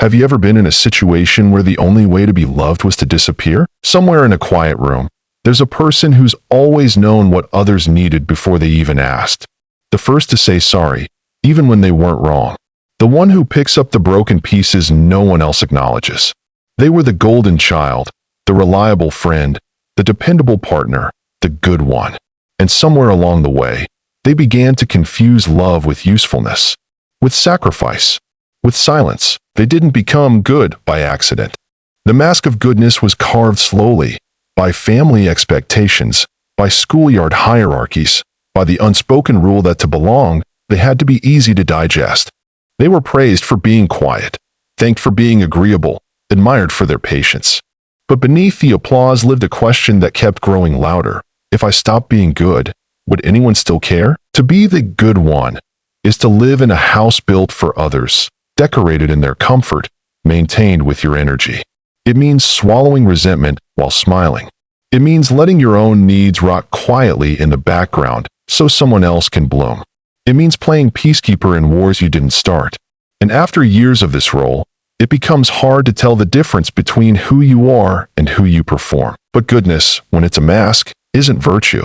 Have you ever been in a situation where the only way to be loved was to disappear? Somewhere in a quiet room, there's a person who's always known what others needed before they even asked. The first to say sorry, even when they weren't wrong. The one who picks up the broken pieces no one else acknowledges. They were the golden child, the reliable friend, the dependable partner, the good one. And somewhere along the way, they began to confuse love with usefulness, with sacrifice, with silence. They didn't become good by accident. The mask of goodness was carved slowly, by family expectations, by schoolyard hierarchies, by the unspoken rule that to belong, they had to be easy to digest. They were praised for being quiet, thanked for being agreeable, admired for their patience. But beneath the applause lived a question that kept growing louder. If I stopped being good, would anyone still care? To be the good one is to live in a house built for others, decorated in their comfort, maintained with your energy. It means swallowing resentment while smiling. It means letting your own needs rot quietly in the background so someone else can bloom. It means playing peacekeeper in wars you didn't start. And after years of this role, it becomes hard to tell the difference between who you are and who you perform. But goodness, when it's a mask, isn't virtue.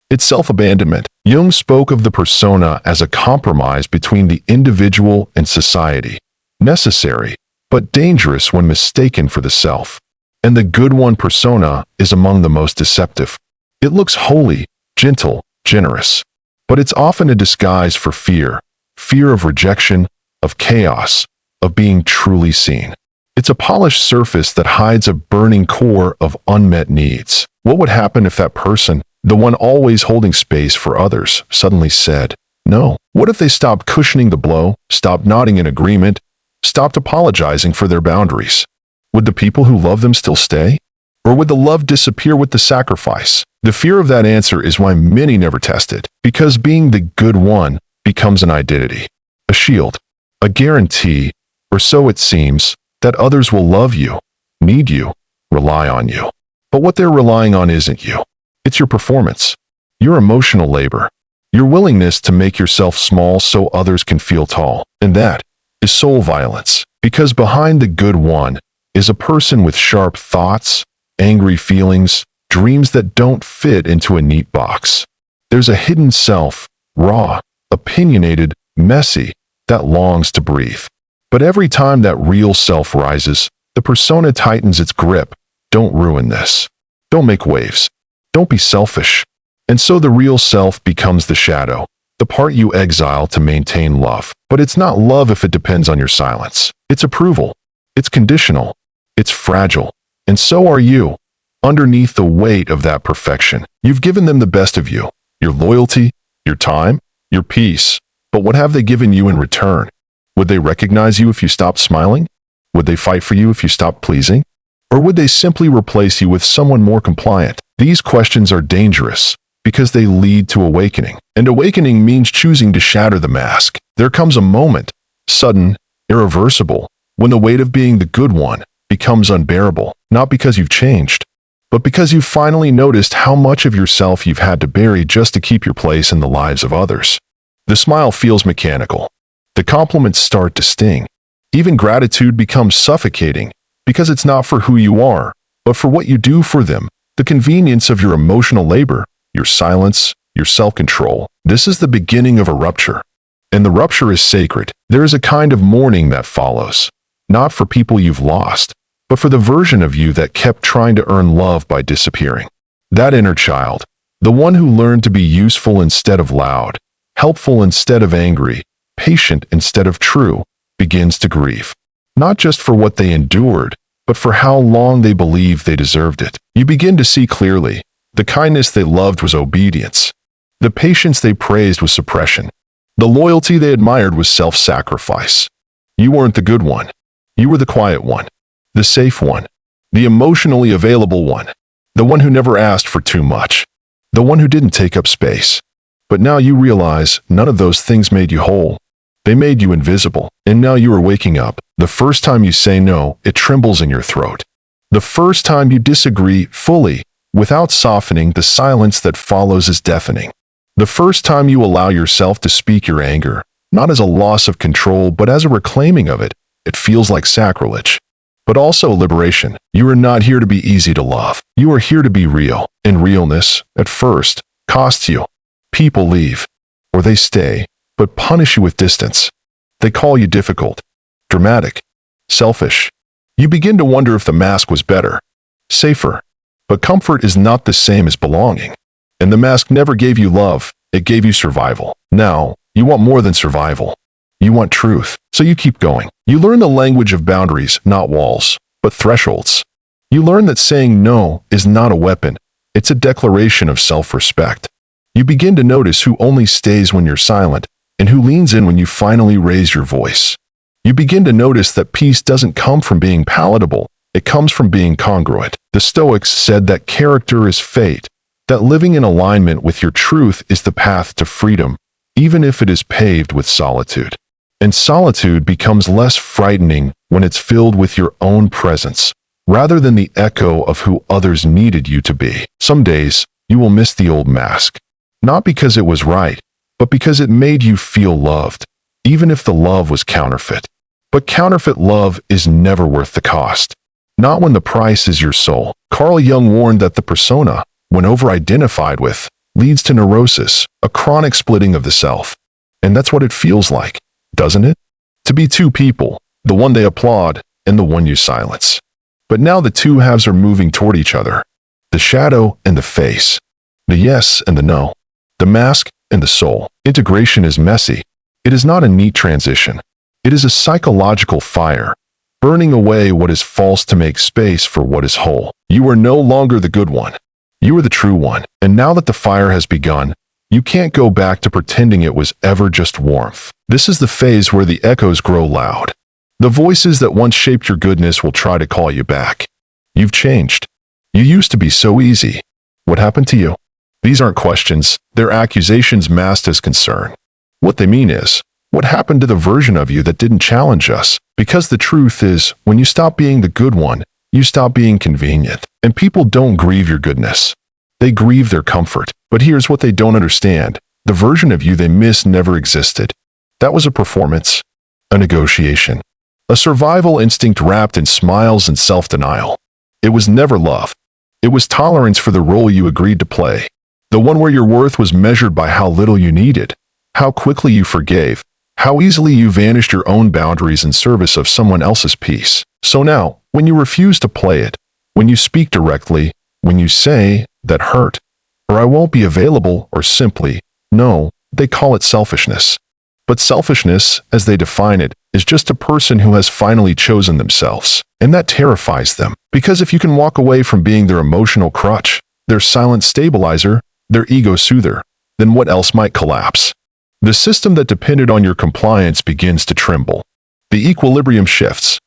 It's self-abandonment. Jung spoke of the persona as a compromise between the individual and society, necessary, but dangerous when mistaken for the self. And the good one persona is among the most deceptive. It looks holy, gentle, generous, but it's often a disguise for fear of rejection, of chaos, of being truly seen. It's a polished surface that hides a burning core of unmet needs. What would happen if that person, the one always holding space for others, suddenly said, no? What if they stopped cushioning the blow, stopped nodding in agreement, stopped apologizing for their boundaries? Would the people who love them still stay? Or would the love disappear with the sacrifice? The fear of that answer is why many never test it, because being the good one becomes an identity, a shield, a guarantee, or so it seems, that others will love you, need you, rely on you. But what they're relying on isn't you. It's your performance, your emotional labor, your willingness to make yourself small so others can feel tall. And that is soul violence, because behind the good one is a person with sharp thoughts, angry feelings, dreams that don't fit into a neat box. There's a hidden self, raw, opinionated, messy, that longs to breathe. But every time that real self rises, the persona tightens its grip. Don't ruin this. Don't make waves. Don't be selfish. And so the real self becomes the shadow, the part you exile to maintain love. But it's not love if it depends on your silence. It's approval. It's conditional. It's fragile. And so are you. Underneath the weight of that perfection, you've given them the best of you, your loyalty, your time, your peace. But what have they given you in return? Would they recognize you if you stopped smiling? Would they fight for you if you stopped pleasing? Or would they simply replace you with someone more compliant? These questions are dangerous because they lead to awakening. And awakening means choosing to shatter the mask. There comes a moment, sudden, irreversible, when the weight of being the good one becomes unbearable, not because you've changed, but because you've finally noticed how much of yourself you've had to bury just to keep your place in the lives of others. The smile feels mechanical. The compliments start to sting. Even gratitude becomes suffocating because it's not for who you are, but for what you do for them, the convenience of your emotional labor, your silence, your self-control. This is the beginning of a rupture. And the rupture is sacred. There is a kind of mourning that follows, not for people you've lost, but for the version of you that kept trying to earn love by disappearing. That inner child, the one who learned to be useful instead of loud, helpful instead of angry, patient instead of true, begins to grieve. Not just for what they endured, but for how long they believed they deserved it. You begin to see clearly. The kindness they loved was obedience. The patience they praised was suppression. The loyalty they admired was self-sacrifice. You weren't the good one. You were the quiet one, the safe one, the emotionally available one, the one who never asked for too much, the one who didn't take up space. But now you realize none of those things made you whole. They made you invisible, and now you are waking up. The first time you say no, it trembles in your throat. The first time you disagree fully, without softening, the silence that follows is deafening. The first time you allow yourself to speak your anger, not as a loss of control but as a reclaiming of it, it feels like sacrilege. But also liberation. You are not here to be easy to love. You are here to be real. And realness, at first, costs you. People leave. Or they stay, but punish you with distance. They call you difficult, dramatic, selfish. You begin to wonder if the mask was better, safer. But comfort is not the same as belonging. And the mask never gave you love, it gave you survival. Now, you want more than survival. You want truth, so you keep going. You learn the language of boundaries, not walls, but thresholds. You learn that saying no is not a weapon, it's a declaration of self-respect. You begin to notice who only stays when you're silent, and who leans in when you finally raise your voice. You begin to notice that peace doesn't come from being palatable, it comes from being congruent. The Stoics said that character is fate, that living in alignment with your truth is the path to freedom, even if it is paved with solitude. And solitude becomes less frightening when it's filled with your own presence, rather than the echo of who others needed you to be. Some days, you will miss the old mask, not because it was right, but because it made you feel loved, even if the love was counterfeit. But counterfeit love is never worth the cost, not when the price is your soul. Carl Jung warned that the persona, when over-identified with, leads to neurosis, a chronic splitting of the self. And that's what it feels like, doesn't it? To be two people, the one they applaud and the one you silence. But now the two halves are moving toward each other. The shadow and the face. The yes and the no. The mask and the soul. Integration is messy. It is not a neat transition. It is a psychological fire, burning away what is false to make space for what is whole. You are no longer the good one. You are the true one. And now that the fire has begun, you can't go back to pretending it was ever just warmth. This is the phase where the echoes grow loud. The voices that once shaped your goodness will try to call you back. You've changed. You used to be so easy. What happened to you? These aren't questions, they're accusations masked as concern. What they mean is, what happened to the version of you that didn't challenge us? Because the truth is, when you stop being the good one, you stop being convenient. And people don't grieve your goodness. They grieve their comfort. But here's what they don't understand. The version of you they miss never existed. That was a performance, a negotiation, a survival instinct wrapped in smiles and self-denial. It was never love. It was tolerance for the role you agreed to play. The one where your worth was measured by how little you needed, how quickly you forgave, how easily you vanished your own boundaries in service of someone else's peace. So now, when you refuse to play it, when you speak directly, when you say, that hurt, or I won't be available, or simply, no, they call it selfishness. But selfishness, as they define it, is just a person who has finally chosen themselves. And that terrifies them. Because if you can walk away from being their emotional crutch, their silent stabilizer, their ego soother, then what else might collapse? The system that depended on your compliance begins to tremble. The equilibrium shifts,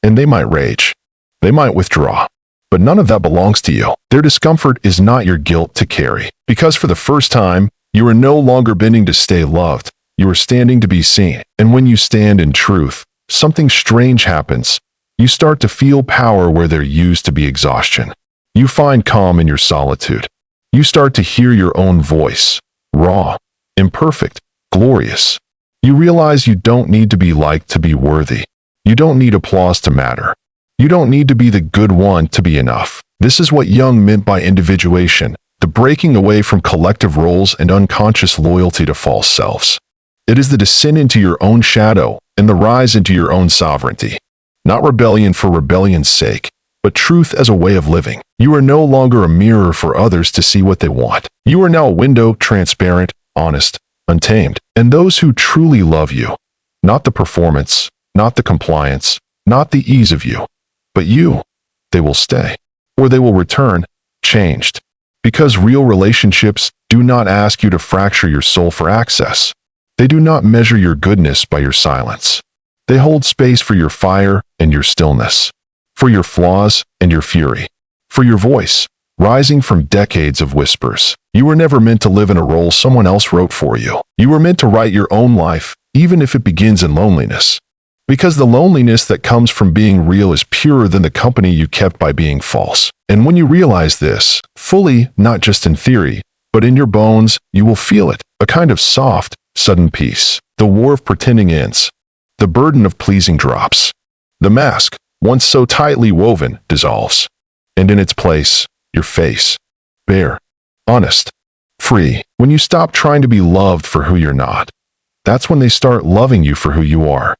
and they might rage. They might withdraw. But none of that belongs to you. Their discomfort is not your guilt to carry. Because for the first time, you are no longer bending to stay loved. You are standing to be seen. And when you stand in truth, something strange happens. You start to feel power where there used to be exhaustion. You find calm in your solitude. You start to hear your own voice. Raw, imperfect, glorious. You realize you don't need to be liked to be worthy. You don't need applause to matter. You don't need to be the good one to be enough. This is what Jung meant by individuation, the breaking away from collective roles and unconscious loyalty to false selves. It is the descent into your own shadow and the rise into your own sovereignty. Not rebellion for rebellion's sake, but truth as a way of living. You are no longer a mirror for others to see what they want. You are now a window, transparent, honest, untamed. And those who truly love you, not the performance, not the compliance, not the ease of you, but you, they will stay, or they will return, changed. Because real relationships do not ask you to fracture your soul for access. They do not measure your goodness by your silence. They hold space for your fire and your stillness, for your flaws and your fury, for your voice, rising from decades of whispers. You were never meant to live in a role someone else wrote for you. You were meant to write your own life, even if it begins in loneliness. Because the loneliness that comes from being real is purer than the company you kept by being false. And when you realize this, fully, not just in theory, but in your bones, you will feel it, a kind of soft, sudden peace. The war of pretending ends. The burden of pleasing drops. The mask, once so tightly woven, dissolves. And in its place, your face. Bare, honest, free. When you stop trying to be loved for who you're not, that's when they start loving you for who you are.